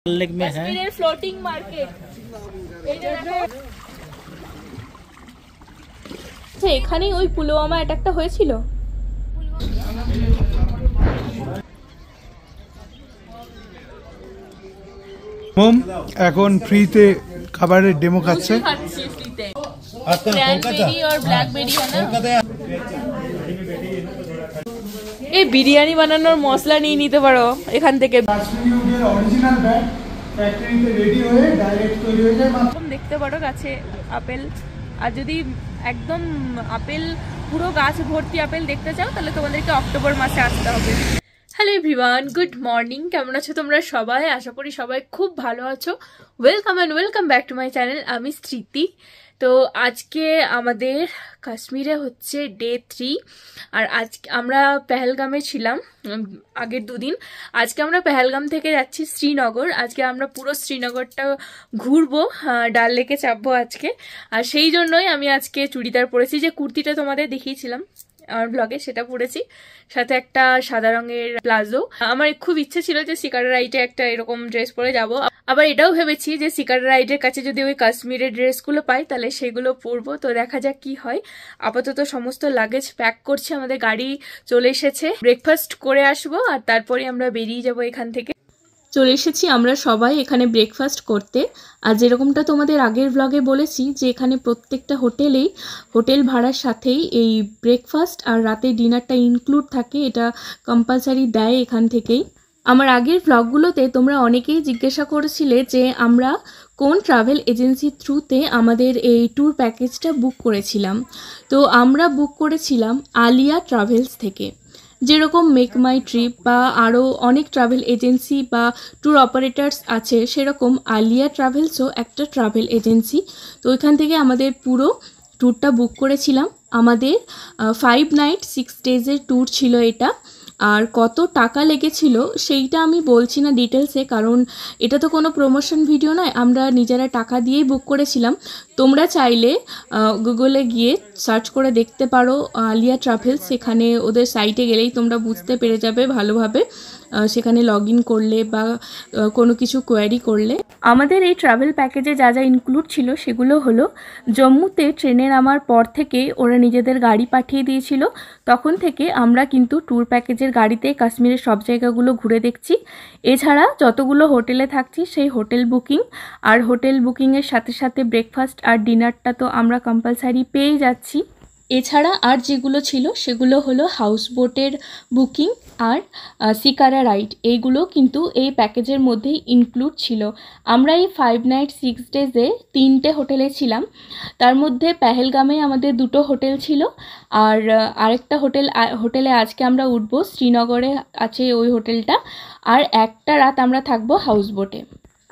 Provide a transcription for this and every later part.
Lake में है floating market. এখানেই ওই পুলওয়ামা অ্যাটাকটা হয়েছিল। এখন ফ্রিতে খাবারের ডেমো খাচ্ছে। এই বিরিয়ানি বানানোর মশলা নিয়ে নিতে পারো এখান থেকে। দেখতে পারো গাছে আপেল, আর যদি একদম আপেল পুরো গাছ ভর্তি আপেল দেখতে চাও তাহলে তোমাদেরকে অক্টোবর মাসে আসতে হবে। Hello everyone, good morning. কেমন আছো তোমরা সবাই? আশা করি সবাই খুব ভালো আছো। Welcome and welcome back to my channel. আমি স্মৃতি। তো আজকে আমাদের কাশ্মীরে হচ্ছে ডে 3, আর আজকে আমরা পেহেলগামে ছিলাম আগের দুদিন। আজকে আমরা পেহেলগাম থেকে যাচ্ছি শ্রীনগর। আজকে আমরা পুরো শ্রীনগরটা ঘুরবো, ডাল লেকে চাপবো আজকে। আর সেই জন্যই আমি আজকে চুড়িদার পরেছি, যে কুর্তিটা তোমাদের দেখিয়েছিলাম আমার ব্লগে, সেটা পরেছি, সাথে একটা সাদা রঙের প্লাজো। আমার খুব ইচ্ছে ছিল যে সিকারা রাইডে একটা এরকম ড্রেস পরে যাব। আবার এটাও ভেবেছি যে সিকারা রাইডের কাছে যদি ওই কাশ্মীরের ড্রেসগুলো পাই তাহলে সেগুলো পরবো। তো দেখা যাক কি হয়। আপাতত সমস্ত লাগেজ প্যাক করছি, আমাদের গাড়ি চলে এসেছে। ব্রেকফাস্ট করে আসবো আর তারপরে আমরা বেরিয়ে যাব এখান থেকে। চলে এসেছি আমরা সবাই এখানে ব্রেকফাস্ট করতে। আর যেরকমটা তোমাদের আগের ব্লগে বলেছি যে এখানে প্রত্যেকটা হোটেলেই হোটেল ভাড়ার সাথেই এই ব্রেকফাস্ট আর রাতের ডিনারটা ইনক্লুড থাকে, এটা কম্পালসারি দেয় এখান থেকেই। আমার আগের ব্লগগুলোতে তোমরা অনেকেই জিজ্ঞাসা করেছিলে যে আমরা কোন ট্রাভেল এজেন্সির থ্রুতে আমাদের এই ট্যুর প্যাকেজটা বুক করেছিলাম। তো আমরা বুক করেছিলাম আলিয়া ট্রাভেলস থেকে। যেরকম মেক মাই ট্রিপ বা আরও অনেক ট্রাভেল এজেন্সি বা ট্যুর অপারেটার্স আছে, সেরকম আলিয়া ট্রাভেলসও একটা ট্রাভেল এজেন্সি। তো ওইখান থেকে আমাদের পুরো ট্যুরটা বুক করেছিলাম। আমাদের 5 নাইট 6 ডেজের ট্যুর ছিল এটা। আর কত টাকা লেগেছিল সেইটা আমি বলছি না ডিটেলসে, কারণ এটা তো কোনো প্রমোশন ভিডিও নয়, আমরা নিজেরা টাকা দিয়েই বুক করেছিলাম। তোমরা চাইলে গুগলে গিয়ে সার্চ করে দেখতে পারো আলিয়া ট্রাভেলস, সেখানে ওদের সাইটে গেলেই তোমরা বুঝতে পেরে যাবে ভালোভাবে, সেখানে লগ ইন করলে বা কোনো কিছু কোয়ারি করলে। আমাদের এই ট্রাভেল প্যাকেজে যা যা ইনক্লুড ছিল সেগুলো হলো, জম্মুতে ট্রেনে নামার পর থেকে ওরা নিজেদের গাড়ি পাঠিয়ে দিয়েছিল। তখন থেকে আমরা কিন্তু ট্যুর প্যাকেজের গাড়িতে কাশ্মীরের সব জায়গাগুলো ঘুরে দেখছি। এছাড়া যতগুলো হোটেলে থাকছি সেই হোটেল বুকিং, আর হোটেল বুকিংয়ের সাথে সাথে ব্রেকফাস্ট আর ডিনারটা তো আমরা কম্পালসারি পেয়ে যাচ্ছি। এছাড়া আর যেগুলো ছিল সেগুলো হলো হাউস বোটের বুকিং আর সিকারা রাইড, এইগুলো কিন্তু এই প্যাকেজের মধ্যেই ইনক্লুড ছিল। আমরা এই 5 নাইট 6 ডেজে 3টে হোটেলে ছিলাম। তার মধ্যে পেহেলগামে আমাদের 2টো হোটেল ছিল, আর আরেকটা হোটেলে আজকে আমরা উঠবো, শ্রীনগরে আছে ওই হোটেলটা। আর একটা রাত আমরা থাকবো হাউস বোটে।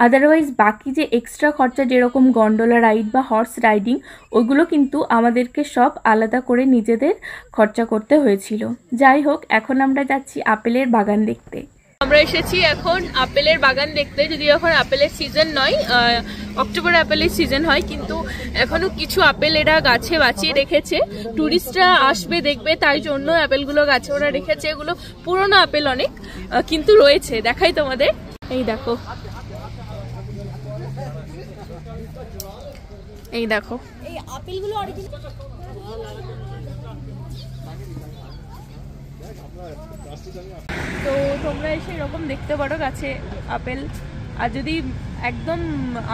আদারওয়াইজ বাকি যে এক্সট্রা খরচা, যেরকম গন্ডোলা রাইড বা হর্স রাইডিং, ওইগুলো কিন্তু আমাদেরকে সব আলাদা করে নিজেদের খরচা করতে হয়েছিল। যাই হোক, এখন আমরা যাচ্ছি আপেলের বাগান দেখতে। আমরা এসেছি এখন আপেলের বাগান দেখতে। যদিও এখন আপেলের সিজন নয়, অক্টোবরে আপেলের সিজন হয়, কিন্তু এখনো কিছু আপেল এরা গাছে বাঁচিয়ে রেখেছে। টুরিস্টরা আসবে দেখবে, তাই জন্য আপেলগুলো গাছে ওরা রেখেছে। এগুলো পুরোনো আপেল অনেক, কিন্তু রয়েছে। দেখাই তোমাদের, এই দেখো, এই দেখো এই আপেলগুলো অরিজিনাল। তো তোমরা এসে এরকম দেখতে পারো গাছে আপেল। আর যদি একদম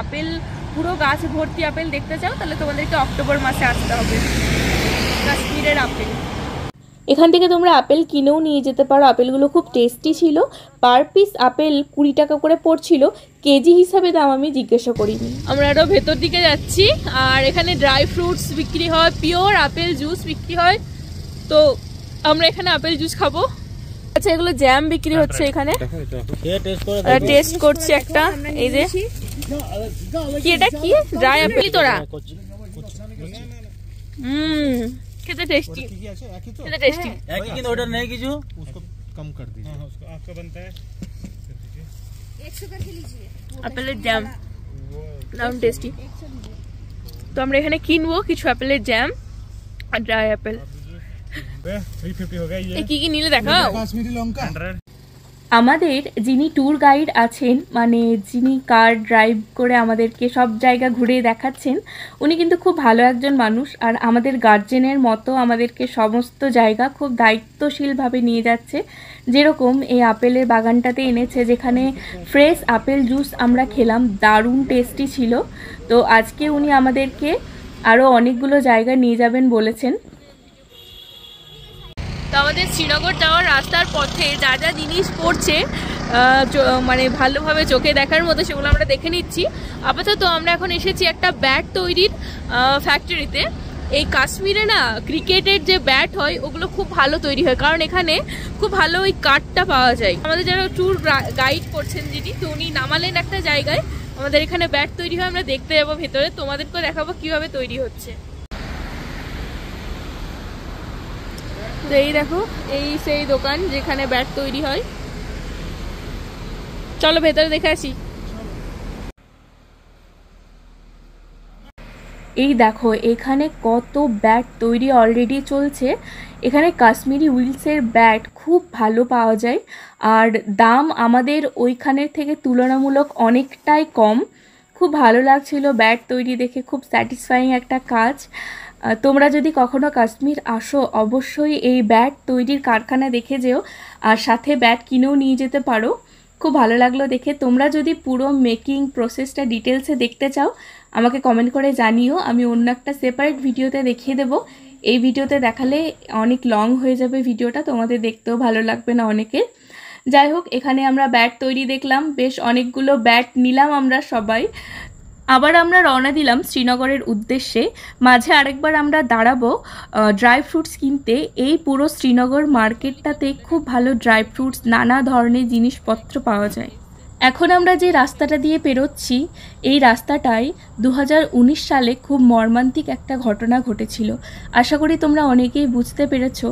আপেল পুরো গাছ ভর্তি আপেল দেখতে চাও তাহলে তোমাদেরকে অক্টোবর মাসে আসতে হবে। কাশ্মীরের আপেল, এখান থেকে তোমরা আপেল কিনেও নিয়ে যেতে পারো। আপেলগুলো খুব টেস্টি ছিল। পার পিস আপেল 20 টাকা করে পড়ছিল, কেজি হিসাবে দাম আমি জিজ্ঞাসা করিনি। আমরা আরও ভেতর দিকে যাচ্ছি, আর এখানে ড্রাই ফ্রুটস বিক্রি হয়, পিওর আপেল জুস বিক্রি হয়। তো আমরা এখানে আপেল জুস খাবো। আচ্ছা, এগুলো জ্যাম বিক্রি হচ্ছে এখানে, টেস্ট করছি একটা। এই যে কি, এটা কি ড্রাই আপেল তোরা? খেতে টেস্টি, খেতে টেস্টি। लेकिन ऑर्डर नहीं कीजिए, उसको कम कर दीजिए। हाँ, उसको आपका बनता है 100 करके लीजिए। আপেলের জ্যাম দারুণ টেস্টি। তো আমরা এখানে কিনবো কিছু আপেলের জ্যাম আর ড্রাই আপেল। 350 हो गया। ये কি কি নিলে দেখাও। কাশ্মীরি লঙ্কা, আমাদের যিনি ট্যুর গাইড আছেন, মানে যিনি কার ড্রাইভ করে আমাদেরকে সব জায়গা ঘুরে দেখাচ্ছেন, উনি কিন্তু খুব ভালো একজন মানুষ। আর আমাদের গার্জেনের মতো আমাদেরকে সমস্ত জায়গা খুব দায়িত্বশীলভাবে নিয়ে যাচ্ছে। যেরকম এই আপেলের বাগানটাতে এনেছে, যেখানে ফ্রেশ আপেল জুস আমরা খেলাম, দারুণ টেস্টি ছিল। তো আজকে উনি আমাদেরকে আরও অনেকগুলো জায়গা নিয়ে যাবেন বলেছেন। তো আমাদের শ্রীনগর যাওয়ার রাস্তার পথে যা যা জিনিস পড়ছে মানে ভালোভাবে চোখে দেখার মতো, সেগুলো আমরা দেখে নিচ্ছি। আপাতত আমরা এখন এসেছি একটা ব্যাট তৈরির ফ্যাক্টরিতে। এই কাশ্মীরে না ক্রিকেটের যে ব্যাট হয় ওগুলো খুব ভালো তৈরি হয়, কারণ এখানে খুব ভালো ওই কাঠটা পাওয়া যায়। আমাদের যারা ট্যুর গাইড করছেন যিনি, তো উনি নামালেন একটা জায়গায় আমাদের এখানে ব্যাট তৈরি হয়। আমরা দেখতে যাবো ভেতরে, তোমাদেরকেও দেখাবো কিভাবে তৈরি হচ্ছে। তো এই দেখো, এই সেই দোকান যেখানে ব্যাট তৈরি হয়। চলো ভেতরে দেখে আসি। এই দেখো এখানে কত ব্যাট তৈরি অলরেডি চলছে। এখানে কাশ্মীরি উইলসের ব্যাট খুব ভালো পাওয়া যায়, আর দাম আমাদের ওইখানের থেকে তুলনামূলক অনেকটাই কম। খুব ভালো লাগছিল ব্যাট তৈরি দেখে, খুব স্যাটিসফাইং একটা কাজ। তোমরা যদি কখনো কাশ্মীর আসো অবশ্যই এই ব্যাট তৈরির কারখানা দেখে যেও, আর সাথে ব্যাট কিনেও নিয়ে যেতে পারো। খুব ভালো লাগলো দেখে। তোমরা যদি পুরো মেকিং প্রসেসটা ডিটেলসে দেখতে চাও আমাকে কমেন্ট করে জানিও, আমি অন্য একটা সেপারেট ভিডিওতে দেখিয়ে দেবো। এই ভিডিওতে দেখালে অনেক লং হয়ে যাবে ভিডিওটা, তোমাদের দেখতেও ভালো লাগবে না অনেকে। যাই হোক, এখানে আমরা ব্যাট তৈরি দেখলাম, বেশ অনেকগুলো ব্যাট নিলাম আমরা সবাই। আবার আমরা রওনা দিলাম শ্রীনগরের উদ্দেশ্যে। মাঝে আরেকবার আমরা দাঁড়াবো ড্রাই ফ্রুটস কিনতে। এই পুরো শ্রীনগর মার্কেটটাতে খুব ভালো ড্রাই ফ্রুটস, নানা ধরনের জিনিসপত্র পাওয়া যায়। এখন আমরা যে রাস্তাটা দিয়ে পেরোচ্ছি, এই রাস্তাটায় 2019 সালে খুব মর্মান্তিক একটা ঘটনা ঘটেছিল। আশা করি তোমরা অনেকেই বুঝতে পেরেছো।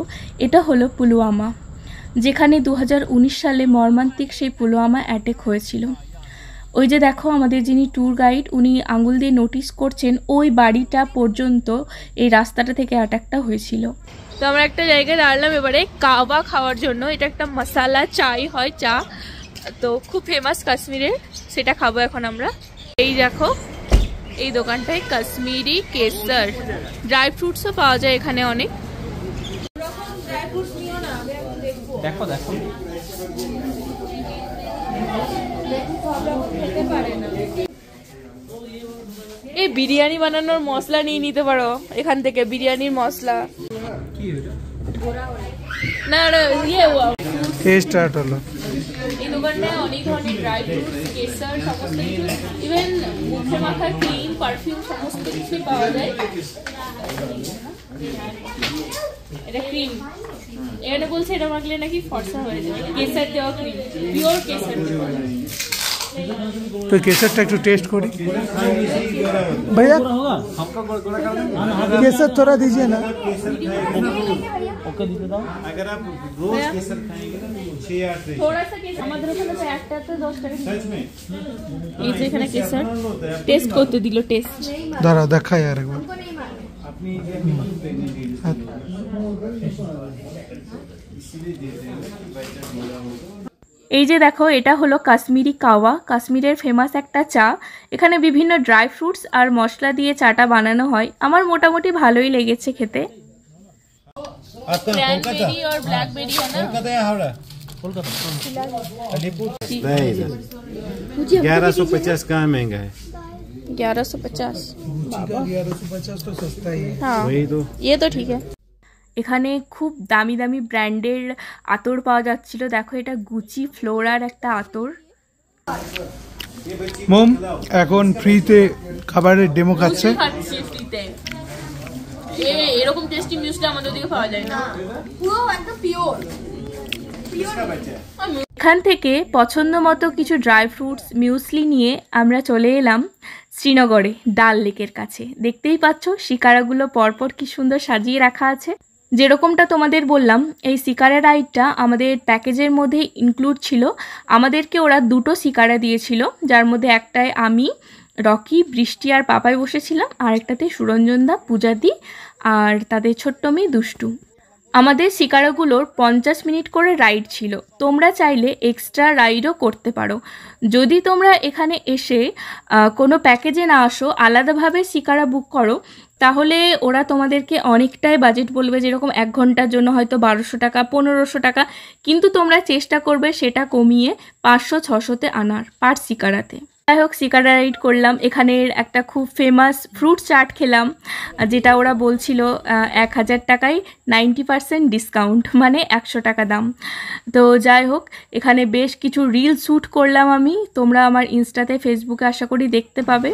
এটা হলো পুলওয়ামা, যেখানে 2019 সালে মর্মান্তিক সেই পুলওয়ামা অ্যাটাক হয়েছিল। ওই যে দেখো আমাদের যিনি ট্যুর গাইড, উনি আঙুল দিয়ে নোটিস করছেন ওই বাড়িটা পর্যন্ত এই রাস্তাটা থেকে অ্যাটাকটা হয়েছিল। তো আমরা একটা জায়গায় দাঁড়ালাম এবারে কাওয়া খাওয়ার জন্য। এটা একটা মশালা চাই হয়, চা তো খুব ফেমাস কাশ্মীরের, সেটা খাবো এখন আমরা। এই দেখো এই দোকানটায় কাশ্মীরি কেসার, ড্রাই ফ্রুটসও পাওয়া যায় এখানে অনেক। দেখো দেখো এই বিরিয়ানি বানানোর মশলা নিয়ে নিতে পারো এখান থেকে, বিরিয়ানির মশলা। না ইয়ে স্টার্ট হলো। এই দোকানটায় অনেক ধরনের ড্রাই ফ্রুটস, কেসার, সমস্ত কিছু, ইভেন মুখে মাখার ক্রিম, পারফিউম সমস্ত কিছু পাওয়া যায়। এটা ক্রিম, এটা বলছে এটা মাখলে নাকি ফর্সা হয়ে যাবে। কেসার দেওয়া ক্রিম, পিওর কেসার। तो केसर टा एक टेस्ट करी भैया, केसर थोड़ा दीजिए ना। अगर आप रोज केसर खाएंगे ना 6-8 थोड़ा सा केसर আমাদের ওখানে তো একটাতে 10 টাকা। सच में এই যে এখানে কেসার টেস্ট করতে দিল, টেস্ট दारा देखा यार एक बार अपनी इसीलिए देते हैं कि बच्चा बोला हो। এই যে দেখো এটা হলো কাশ্মীরি কাওয়া, কাশ্মীরের ফেমাস একটা চা। এখানে বিভিন্ন ড্রাই ফ্রুটস আর মশলা দিয়ে চাটা বানানো হয়। আমার মোটামুটি ভালোই লেগেছে খেতে। ক্র্যানবেরি আর ব্ল্যাকবেরি है ना? कोलकाता या हावड़ा? कोलकाता। अलीपुर नहीं इधर 1150 का महंगा है। 1150। 1150 तो सस्ता ही है। हाँ वही तो, ये तो ठीक है। এখানে খুব দামি দামি ব্র্যান্ডের আতর পাওয়া যাচ্ছিল। দেখো এটা গুচি ফ্লোরার একটা আতর। মোম এখন ফ্রিতে খাবারের ডেমো খাচ্ছে। এরকম টেস্টি মিউসলি আমাদের দিকে পাওয়া যায় না, পুরো একদম পিওর। এখান থেকে পছন্দ মতো কিছু ড্রাই ফ্রুটস মিউসলি নিয়ে আমরা চলে এলাম শ্রীনগরে ডাল লেকের কাছে। দেখতেই পাচ্ছ শিকারাগুলো পরপর কি সুন্দর সাজিয়ে রাখা আছে। যেরকমটা তোমাদের বললাম, এই শিকারা রাইডটা আমাদের প্যাকেজের মধ্যে ইনক্লুড ছিল। আমাদেরকে ওরা দুটো শিকারা দিয়েছিল, যার মধ্যে একটায় আমি, রকি, বৃষ্টি আর পাপাই বসেছিলাম, আর একটাতে সুরঞ্জনদা, পূজাদি আর তাদের ছোট্ট মেয়ে দুষ্টু। আমাদের শিকারাগুলোর 50 মিনিট করে রাইড ছিল। তোমরা চাইলে এক্সট্রা রাইডও করতে পারো। যদি তোমরা এখানে এসে কোনো প্যাকেজে না আসো, আলাদাভাবে শিকারা বুক করো, তাহলে ওরা তোমাদেরকে অনেকটাই বাজেট বলবে, যেরকম 1 ঘন্টার জন্য হয়তো 1200 টাকা 1500 টাকা, কিন্তু তোমরা চেষ্টা করবে সেটা কমিয়ে 500-600-তে আনার পার শিকারাতে। যাই হোক, শিকারা রাইড করলাম। এখানের একটা খুব ফেমাস ফ্রুট চাট খেলাম, যেটা ওরা বলছিল 1000 টাকায় 90% ডিসকাউন্ট, মানে 100 টাকা দাম। তো যাই হোক, এখানে বেশ কিছু রিল শ্যুট করলাম আমি। তোমরা আমার ইনস্টাতে ফেসবুকে আশা করি দেখতে পাবে।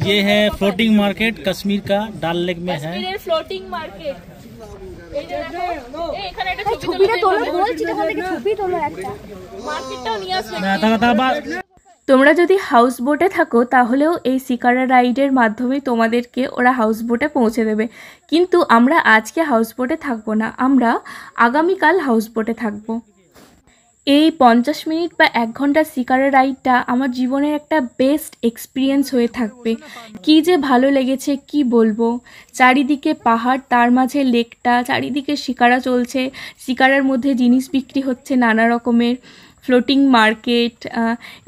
ये है फ्लोटिंग मार्केट कश्मीर का, डाल लेक में है। Floating market. তোমরা যদি হাউস বোটে থাকো তাহলেও এই শিকারা রাইডের মাধ্যমে তোমাদেরকে ওরা হাউস বোটে পৌঁছে দেবে, কিন্তু আমরা আজকে হাউস বোটে থাকবো না, আমরা আগামীকাল হাউস বোটে থাকবো। এই 50 মিনিট বা 1 ঘন্টা শিকারা রাইডটা আমার জীবনের একটা বেস্ট এক্সপিরিয়েন্স হয়ে থাকবে। কি যে ভালো লেগেছে কি বলবো। চারিদিকে পাহাড়, তার মাঝে লেকটা, চারিদিকে শিকারা চলছে, শিকারার মধ্যে জিনিস বিক্রি হচ্ছে নানা রকমের, ফ্লোটিং মার্কেট,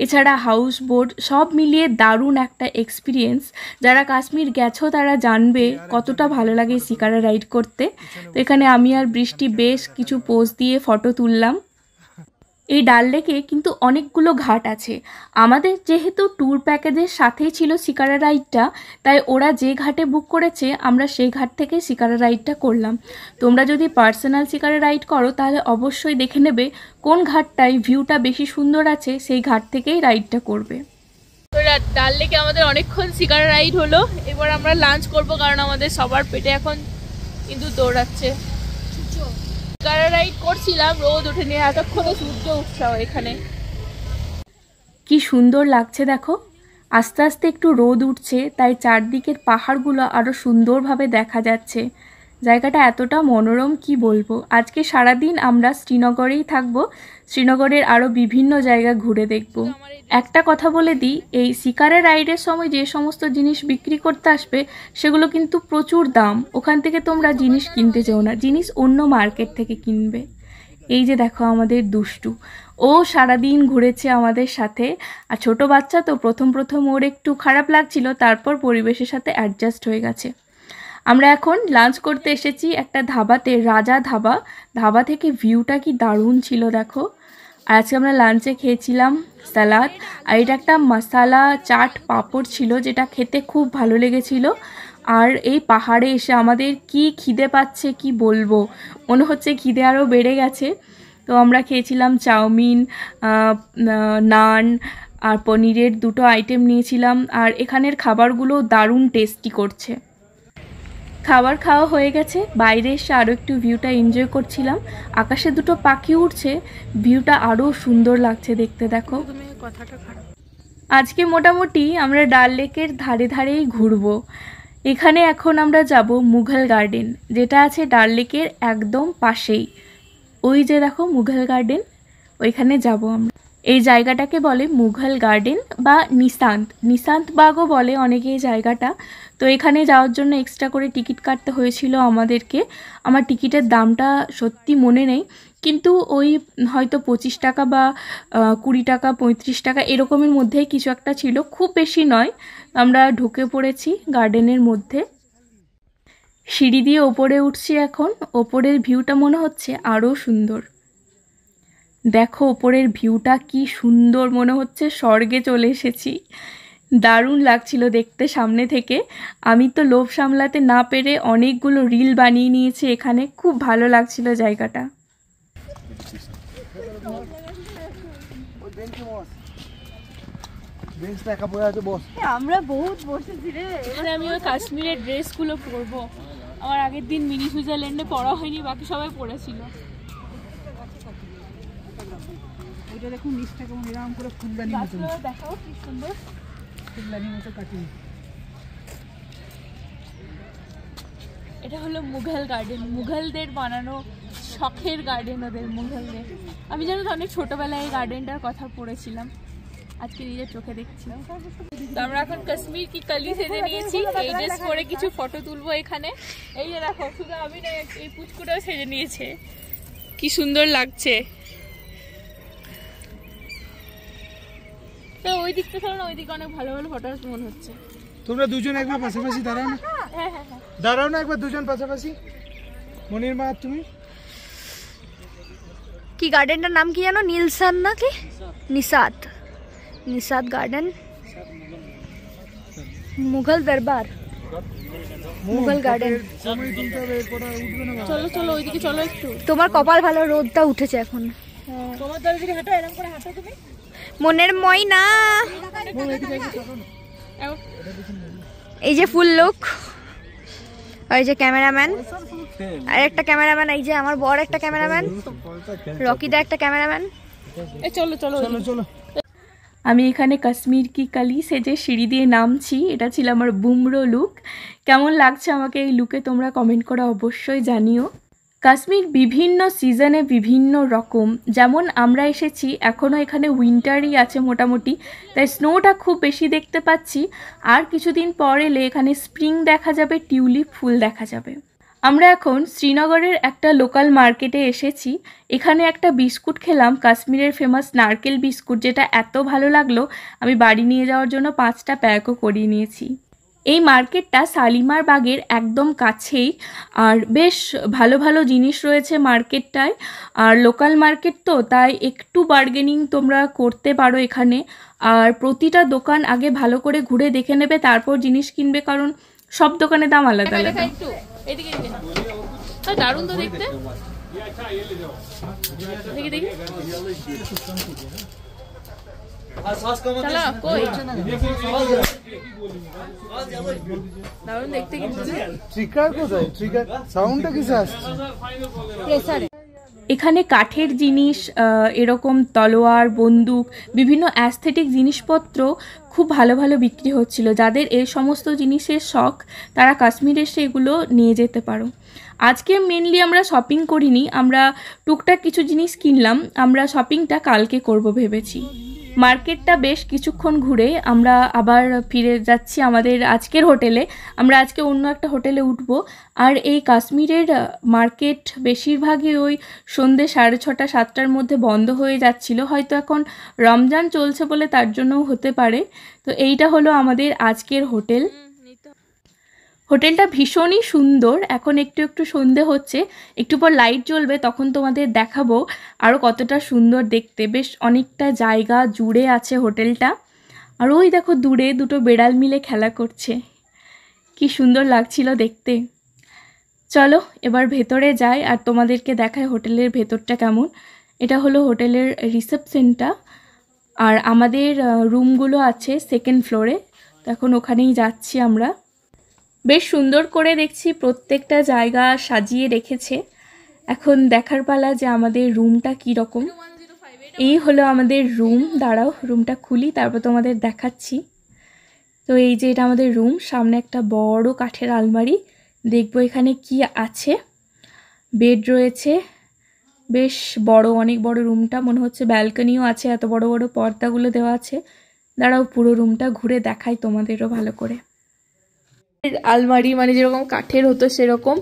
এছাড়া হাউস বোট, সব মিলিয়ে দারুণ একটা এক্সপিরিয়েন্স। যারা কাশ্মীর গেছো তারা জানবে কতটা ভালো লাগে শিকারা রাইড করতে। তো এখানে আমি আর বৃষ্টি বেশ কিছু পোজ দিয়ে ফটো তুললাম। এই ডাল লেকে কিন্তু অনেকগুলো ঘাট আছে। আমাদের যেহেতু ট্যুর প্যাকেজের সাথেই ছিল শিকারা রাইডটা, তাই ওরা যে ঘাটে বুক করেছে আমরা সেই ঘাট থেকে শিকারা রাইডটা করলাম। তোমরা যদি পার্সোনাল শিকারা রাইড করো তাহলে অবশ্যই দেখে নেবে কোন ঘাটটায় ভিউটা বেশি সুন্দর আছে, সেই ঘাট থেকেই রাইডটা করবে। তো ডাল লেকে আমাদের অনেকক্ষণ শিকারা রাইড হলো। এবার আমরা লাঞ্চ করব, কারণ আমাদের সবার পেটে এখন কিন্তু দৌড়াচ্ছে। শিকারা রাইড করছিলাম, রোদ ওঠেনি, এতক্ষণে সূর্য উঠছে এখানে। কি সুন্দর লাগছে দেখো, আস্তে আস্তে একটু রোদ উঠছে, তাই চারদিকের পাহাড়গুলো আরও সুন্দরভাবে দেখা যাচ্ছে। জায়গাটা এতটা মনোরম কি বলবো। আজকে সারাদিন আমরা শ্রীনগরেই থাকবো, শ্রীনগরের আরও বিভিন্ন জায়গা ঘুরে দেখব। একটা কথা বলে দিই, এই শিকারা রাইডের সময় যে সমস্ত জিনিস বিক্রি করতে আসবে সেগুলো কিন্তু প্রচুর দাম। ওখান থেকে তোমরা জিনিস কিনতে চাও না, জিনিস অন্য মার্কেট থেকে কিনবে। এই যে দেখো আমাদের দুষ্টু, ও সারাদিন ঘুরেছে আমাদের সাথে। আর ছোট বাচ্চা তো প্রথম ওর একটু খারাপ লাগছিল, তারপর পরিবেশের সাথে অ্যাডজাস্ট হয়ে গেছে। আমরা এখন লাঞ্চ করতে এসেছি একটা ধাবাতে, রাজা ধাবা। ধাবা থেকে ভিউটা কি দারুণ ছিল দেখো। আর আজকে আমরা লাঞ্চে খেয়েছিলাম সালাদ, আর এটা একটা মশালা চাট পাঁপড় ছিল, যেটা খেতে খুব ভালো লেগেছিল। আর এই পাহাড়ে এসে আমাদের কি খিদে পাচ্ছে কি বলবো, মনে হচ্ছে খিদে আরও বেড়ে গেছে। তো আমরা খেয়েছিলাম চাউমিন, নান আর পনিরের 2টো আইটেম নিয়েছিলাম। আর এখানের খাবারগুলো দারুণ টেস্টি করছে। খাবার খাওয়া হয়ে গেছে, বাইরে এসে আরও একটু ভিউটা এনজয় করছিলাম। আকাশে 2টো পাখি উঠছে, ভিউটা আরও সুন্দর লাগছে দেখতে দেখো। আজকে মোটামুটি আমরা ডাল লেকের ধারেই ঘুরবো। এখানে এখন আমরা যাব মুঘল গার্ডেন, যেটা আছে ডাল লেকের একদম পাশেই। ওই যে দেখো মুঘল গার্ডেন, ওইখানে যাব আমরা। এই জায়গাটাকে বলে মুঘল গার্ডেন বা নিশান্ত বাগও বলে অনেকে এই জায়গাটা। তো এখানে যাওয়ার জন্য এক্সট্রা করে টিকিট কাটতে হয়েছিল আমাদেরকে। আমার টিকিটের দামটা সত্যি মনে নেই, কিন্তু ওই হয়তো 25 টাকা বা 20 টাকা 35 টাকা এরকমের মধ্যেই কিছু একটা ছিল, খুব বেশি নয়। আমরা ঢুকে পড়েছি গার্ডেনের মধ্যে, সিঁড়ি দিয়ে ওপরে উঠছি এখন। ওপরের ভিউটা মনে হচ্ছে আরও সুন্দর। দেখো ওপরের ভিউটা কি সুন্দর, মনে হচ্ছে স্বর্গে চলে এসেছি। দারুণ লাগছিল দেখতে সামনে থেকে। আমি তো লোভ সামলাতে না পেরে অনেকগুলো রিল বানিয়ে নিয়েছি এখানে, খুব ভালো লাগছিল জায়গাটা। আমরা বহুত বসেছি রে। এখানে আমি ওই কাশ্মীরের ড্রেসগুলো পরবো। আমার আগের দিন মিনি সুইজারল্যান্ডে পরা হয়নি, বাকি সবাই পরেছিল। এটা দেখুন নিচটা কেমন এরকম করে ফুলদানি মতো, দেখাও কি সুন্দর ফুলদানি মতো কাটিয়ে। এটা হলো মুঘল গার্ডেন, মুঘলদের বানানো শখের গার্ডেন ওদের, মুঘলদের। আমি জানো তো অনেক ছোটবেলায় এই গার্ডেনটার কথা পড়েছিলাম। আজকে নিজের চোখে দেখছি। তো আমরা এখন কাশ্মীর কি কালি সেজে নিয়েছি, এই ড্রেস পরে কিছু ফটো তুলবো এখানে। এই যে দেখো, শুধু আমি না, এই পুচকুটাও সেজে নিয়েছে, কি সুন্দর লাগছে। তো ওই দিকটা চলো না, ওই দিকে অনেক ভালো ভালো ফটো মনে হচ্ছে। তোমরা দুজন একবার পাশাপাশি দাঁড়াও না, দাঁড়াও না একবার দুজন পাশাপাশি। মনির মা তুমি কি গার্ডেনটার নাম কি জানো? নীলসান না কি? নিসাদ গার্ডেন, মুঘল দরবার, মুঘল গার্ডেন। চলো চলো ওইদিকে চলো একটু। তোমার কপাল ভালো, রোদটা উঠেছে এখন। তোমার দলে যদি হাঁটো, এরকম করে হাঁটো তুমি। মনের ময়না, এই যে ফুল লোক, আর এই যে ক্যামেরাম্যান, আর একটা ক্যামেরাম্যান, এই যে আমার বড় একটা ক্যামেরাম্যান, রকিদা একটা ক্যামেরাম্যান। চলো চলো চলো চলো। আমি এখানে কাশ্মীর কি কালি সেজে সিঁড়ি দিয়ে নামছি। এটা ছিল আমার বুমরো লুক। কেমন লাগছে আমাকে এই লুকে তোমরা কমেন্ট করে অবশ্যই জানিও। কাশ্মীর বিভিন্ন সিজনে বিভিন্ন রকম, যেমন আমরা এসেছি এখনও এখানে উইন্টারই আছে মোটামুটি, তাই স্নোটা খুব বেশি দেখতে পাচ্ছি। আর কিছুদিন পর এলে এখানে স্প্রিং দেখা যাবে, টিউলিপ ফুল দেখা যাবে। আমরা এখন শ্রীনগরের একটা লোকাল মার্কেটে এসেছি। এখানে একটা বিস্কুট খেলাম, কাশ্মীরের ফেমাস নারকেল বিস্কুট, যেটা এত ভালো লাগলো আমি বাড়ি নিয়ে যাওয়ার জন্য 5টা প্যাকও করিয়ে নিয়েছি। এই মার্কেটটা শালিমার বাগের একদম কাছেই, আর বেশ ভালো ভালো জিনিস রয়েছে মার্কেটটায়। আর লোকাল মার্কেট তো, তাই একটু বার্গেনিং তোমরা করতে পারো এখানে। আর প্রতিটা দোকান আগে ভালো করে ঘুরে দেখে নেবে, তারপর জিনিস কিনবে, কারণ সব দোকানের দাম আলাদা আলাদা। দারুণ তো দেখতে, দেখি দেখি দারুণ দেখতে। কিন্তু ট্রিগার কোথায়? ট্রিগার সাউন্ডটা কিসে আসছে? প্রেসারে। এখানে কাঠের জিনিস, এরকম তলোয়ার, বন্দুক, বিভিন্ন অ্যাস্থেটিক জিনিসপত্র খুব ভালো ভালো বিক্রি হচ্ছিল। যাদের এই সমস্ত জিনিসের শখ, তারা কাশ্মীরে এসে এগুলো নিয়ে যেতে পারো। আজকে মেনলি আমরা শপিং করিনি, আমরা টুকটাক কিছু জিনিস কিনলাম। আমরা শপিংটা কালকে করব ভেবেছি। মার্কেটটা বেশ কিছুক্ষণ ঘুরে আমরা আবার ফিরে যাচ্ছি আমাদের আজকের হোটেলে। আমরা আজকে অন্য একটা হোটেলে উঠব। আর এই কাশ্মীরের মার্কেট বেশিরভাগই ওই সন্ধ্যে 6:30 7টার মধ্যে বন্ধ হয়ে যাচ্ছিল। হয়তো এখন রমজান চলছে বলে তার জন্যও হতে পারে। তো এইটা হলো আমাদের আজকের হোটেল। হোটেলটা ভীষণই সুন্দর। এখন একটু একটু সন্ধে হচ্ছে, একটু পর লাইট জ্বলবে, তখন তোমাদের দেখাবো আরও কতটা সুন্দর দেখতে। বেশ অনেকটা জায়গা জুড়ে আছে হোটেলটা। আর ওই দেখো দূরে দুটো বেড়াল মিলে খেলা করছে, কি সুন্দর লাগছিল দেখতে। চলো এবার ভেতরে যাই আর তোমাদেরকে দেখায় হোটেলের ভেতরটা কেমন। এটা হলো হোটেলের রিসেপশনটা, আর আমাদের রুমগুলো আছে 2nd ফ্লোরে। তো এখন ওখানেই যাচ্ছি আমরা। বেশ সুন্দর করে দেখছি প্রত্যেকটা জায়গা সাজিয়ে রেখেছে। এখন দেখার পালা যে আমাদের রুমটা কি রকম। এই হলো আমাদের রুম। দাঁড়াও রুমটা খুলি, তারপর তোমাদের দেখাচ্ছি। তো এই যে এটা আমাদের রুম, সামনে একটা বড় কাঠের আলমারি, দেখবো এখানে কি আছে। বেড রয়েছে, বেশ বড়, অনেক বড় রুমটা, মনে হচ্ছে ব্যালকনিও আছে, এত বড় বড় পর্দাগুলো দেওয়া আছে। দাঁড়াও পুরো রুমটা ঘুরে দেখাই তোমাদেরও ভালো করে। আলমারি মানে যেরকম কাঠের হতো সেরকম।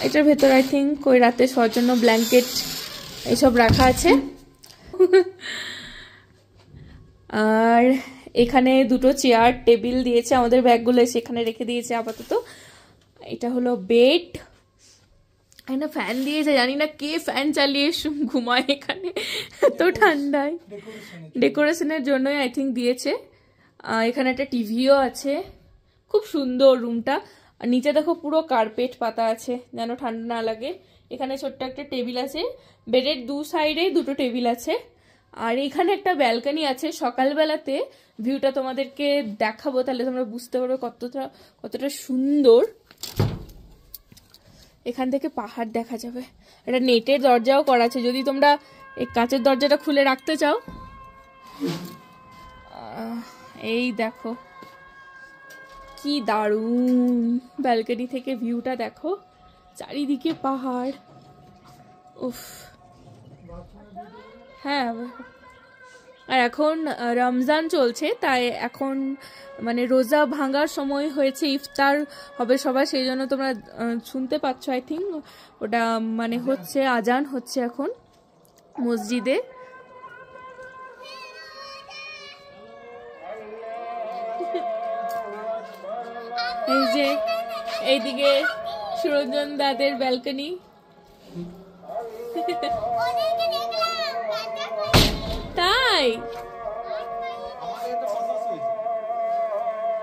এটার ভেতর আই থিঙ্ক ওই রাতে শোয়ার জন্য ব্ল্যাঙ্কেট এইসব রাখা আছে। আর এখানে দুটো চেয়ার টেবিল দিয়েছে, আমাদের ব্যাগগুলো সেখানে রেখে দিয়েছে আপাতত। এটা হলো বেড, এখানে ফ্যান দিয়েছে, জানি না কে ফ্যান চালিয়ে ঘুমায় এখানে এত ঠান্ডায়। ডেকোরেশনের জন্যই আই থিঙ্ক দিয়েছে। এখানে একটা টিভিও আছে। খুব সুন্দর রুমটা। আর নিচে দেখো পুরো কার্পেট পাতা আছে যেন ঠান্ডা না লাগে। এখানে ছোট্ট একটা টেবিল আছে, বেডের 2 সাইডে 2টো টেবিল আছে। আর এখানে একটা ব্যালকনি আছে। সকালবেলাতে ভিউটা তোমাদেরকে দেখাবো, তাহলে তোমরা বুঝতে পারবে কতটা সুন্দর। এখান থেকে পাহাড় দেখা যাবে। একটা নেটের দরজাও করা আছে, যদি তোমরা এই কাঁচের দরজাটা খুলে রাখতে চাও। এই দেখো কি দারুণ, ব্যালকনি থেকে ভিউটা দেখো, চারিদিকে পাহাড়। উফ, হ্যাঁ আর এখন রমজান চলছে, তাই এখন মানে রোজা ভাঙার সময় হয়েছে, ইফতার হবে সবাই, সেই জন্য তোমরা শুনতে পাচ্ছ আই থিঙ্ক ওটা মানে হচ্ছে, আজান হচ্ছে এখন মসজিদে। এই যে এইদিকে সুরঞ্জন দাদের ব্যালকনি, তাই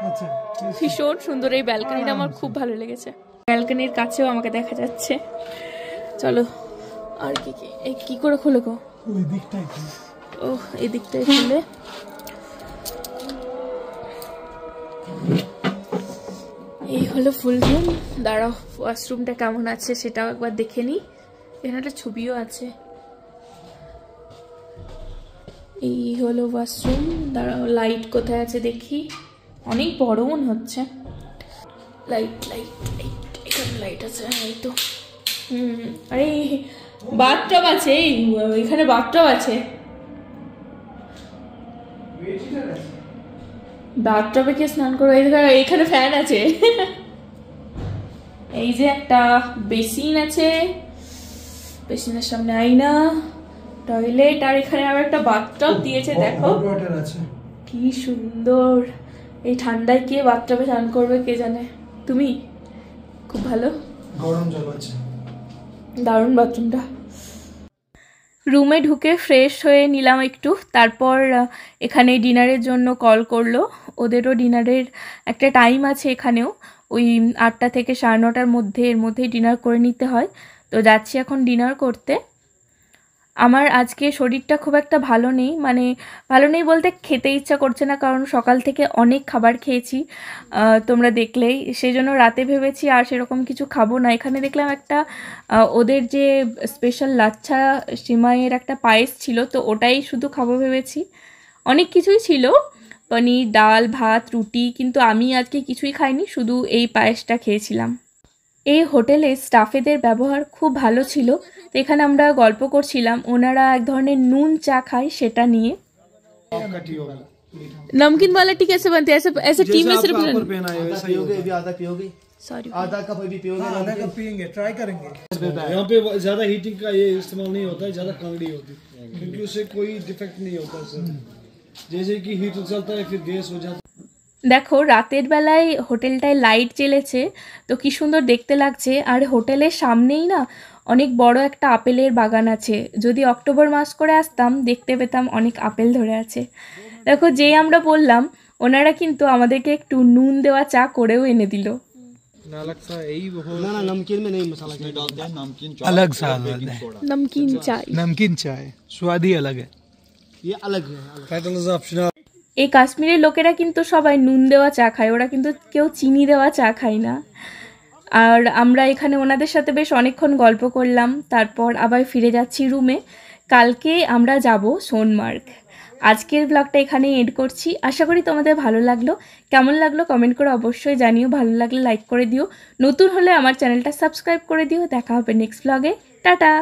আচ্ছা ভীষণ সুন্দর এই ব্যালকনিটা, আমার খুব ভালো লেগেছে। ব্যালকনির কাছেও আমাকে দেখা যাচ্ছে। চলো আর কি কি, এই কি করে খুলে গো? ওই দিকটাই ও এই দিকটাই খুলে। এই হলো ফুল রুম। দাঁড়াও ওয়াশরুমটা কেমন আছে সেটাও একবার দেখে নিই, এখানে একটা ছবিও আছে। এই হলো ওয়াশরুম। দাঁড়াও লাইট কোথায় আছে দেখি, অনেক বড় মনে হচ্ছে। লাইট লাইট লাইট, এখানে লাইট আছে, এই তো। আরে বাথটব আছে, এখানে বাথটব আছে। বাথটবে কে স্নান করবো? এখানে ফ্যান আছে। এই যে একটা বেসিন আছে, বেসিনের সামনে আয়না, টয়লেট, আর এখানে আবার একটা বাথটব দিয়েছে, দেখো কি সুন্দর। এই ঠান্ডায় কে বাথটবে স্নান করবে কে জানে। তুমি? খুব ভালো, গরম জল আছে, দারুণ বাথরুমটা। রুমে ঢুকে ফ্রেশ হয়ে নিলাম একটু, তারপর এখানে ডিনারের জন্য কল করলো। ওদেরও ডিনারের একটা টাইম আছে এখানেও, ওই 8টা থেকে 9:30-র মধ্যে, এর মধ্যেই ডিনার করে নিতে হয়। তো যাচ্ছি এখন ডিনার করতে। আমার আজকে শরীরটা খুব একটা ভালো নেই, মানে ভালো নেই বলতে খেতে ইচ্ছা করছে না, কারণ সকাল থেকে অনেক খাবার খেয়েছি তোমরা দেখলেই, সেই জন্য রাতে ভেবেছি আর সেরকম কিছু খাবো না। এখানে দেখলাম একটা ওদের যে স্পেশাল লাচ্ছা সিমাইয়ের একটা পায়েস ছিল, তো ওটাই শুধু খাবো ভেবেছি। অনেক কিছুই ছিল, পনির, ডাল, ভাত, রুটি, কিন্তু আমি আজকে কিছুই খাইনি, শুধু এই পায়েসটা খেয়েছিলাম। এই হোটেলে স্টাফেদের ব্যবহার খুব ভালো ছিল। তো এখানে আমরা গল্প করছিলাম, ওনারা এক ধরনের নুন চা খায় সেটা নিয়ে। नमकीन वाला टी कैसे बनते हैं? ऐसे टी में सिर्फ सॉरी आधा कप अभी पियोगे, आधा कप पियेंगे, ट्राई करेंगे। यहाँ पे ज्यादा हीटिंग का ये इस्तेमाल नहीं होता है, ज्यादा कांगड़ी होती है, क्योंकि उससे कोई डिफेक्ट नहीं होता सर। जैसे कि हीटर चलता है फिर गैस हो जाता है। দেখো রাতের বেলায় হোটেলটায় লাইট জ্বেলেছে, তো কি সুন্দর দেখতে লাগছে। আর হোটেলের সামনেই না অনেক বড় একটা আপেলের বাগান আছে। যদি অক্টোবর মাস করে আসতাম দেখতে পেতাম অনেক আপেল ধরে আছে। দেখো যেই আমরা বললাম, ওনারা কিন্তু আমাদেরকে একটু নুন দেওয়া চা করেও এনে দিল। ना नमकीन में नहीं मसाला डालते हैं, नमकीन अलग सा नमकीन चाय, नमकीन चाय स्वाद ही अलग है, ये अलग है। Title is optional. এই কাশ্মীরের লোকেরা কিন্তু সবাই নুন দেওয়া চা খায়, ওরা কিন্তু কেউ চিনি দেওয়া চা খায় না। আর আমরা এখানে ওনাদের সাথে বেশ অনেকক্ষণ গল্প করলাম, তারপর আবার ফিরে যাচ্ছি রুমে। কালকে আমরা যাব সোনমার্গ। আজকের ব্লগটা এখানে এড করছি, আশা করি তোমাদের ভালো লাগলো। কেমন লাগলো কমেন্ট করে অবশ্যই জানিও, ভালো লাগলে লাইক করে দিও, নতুন হলে আমার চ্যানেলটা সাবস্ক্রাইব করে দিও। দেখা হবে নেক্সট ব্লগে, টাটা।